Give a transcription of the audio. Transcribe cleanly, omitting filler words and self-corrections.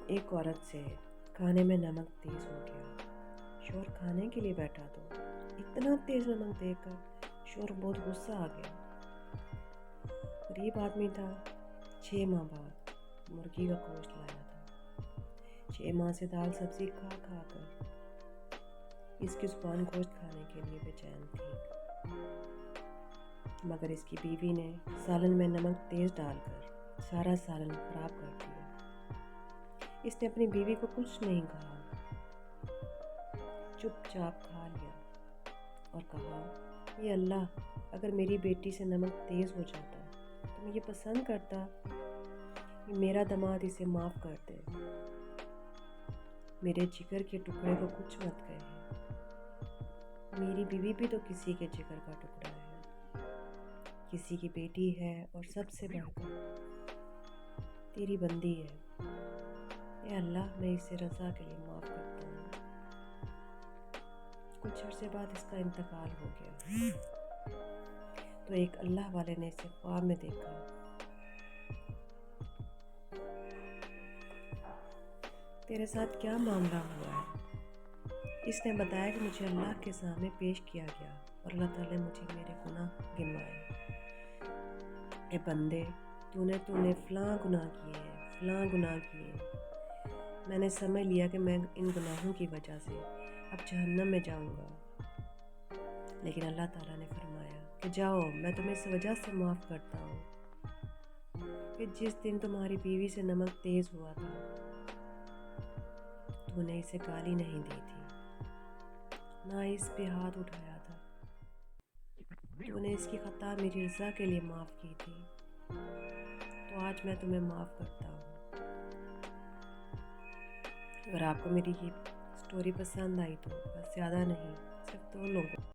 ایک عورت سے کھانے میں نمک تیز ہو گیا۔ شوہر کھانے کے لیے بیٹھا تو اتنا تیز نمک دیکھ کر شوہر بہت غصہ آ گیا۔ غریب آدمی تھا، 6 ماہ بعد مرغی کا گوشت لایا تھا۔ 6 ماہ سے دال سبزی کھا کھا کر اس کی زبان گوشت کھانے کے لیے بے چین تھی، مگر اس کی بیوی نے سالن میں نمک تیز ڈال کر سارا سالن خراب کر دیا۔ اس نے اپنی بیوی کو کچھ نہیں کہا، چپ چاپ کھا لیا اور کہا، یہ اللہ، اگر میری بیٹی سے نمک تیز ہو جاتا تو میں یہ پسند کرتا کہ میرا داماد اسے معاف کر دے۔ میرے جگر کے ٹکڑے کو کچھ مت کہے، میری بیوی بھی تو کسی کے جگر کا ٹکڑا ہے، کسی کی بیٹی ہے اور سب سے بڑھ کر تیری بندی ہے۔ اے اللہ، میں اسے رضا کے لیے معاف کرتا ہوں۔ کچھ عرصے بعد اس کا انتقال ہو گیا تو ایک اللہ والے نے اسے خواب میں دیکھا۔ تیرے ساتھ کیا معاملہ ہوا ہے؟ اس نے بتایا کہ مجھے اللہ کے سامنے پیش کیا گیا اور اللہ تعالیٰ نے مجھے میرے گناہ گنوائے۔ اے بندے، تو نے فلاں گناہ کیے ہیں، فلاں گناہ کیے ہیں۔ میں نے سمجھ لیا کہ میں ان گناہوں کی وجہ سے اب جہنم میں جاؤں گا، لیکن اللہ تعالیٰ نے فرمایا کہ جاؤ، میں تمہیں اس وجہ سے معاف کرتا ہوں کہ جس دن تمہاری بیوی سے نمک تیز ہوا تھا تو نے اسے گالی نہیں دی تھی، نہ اس پہ ہاتھ اٹھایا تھا، تو نے اس کی خطا میری رضا کے لیے معاف کی تھی، تو آج میں تمہیں معاف کرتا ہوں۔ اگر آپ کو میری یہ سٹوری پسند آئی تو بس زیادہ نہیں، صرف 2 لوگوں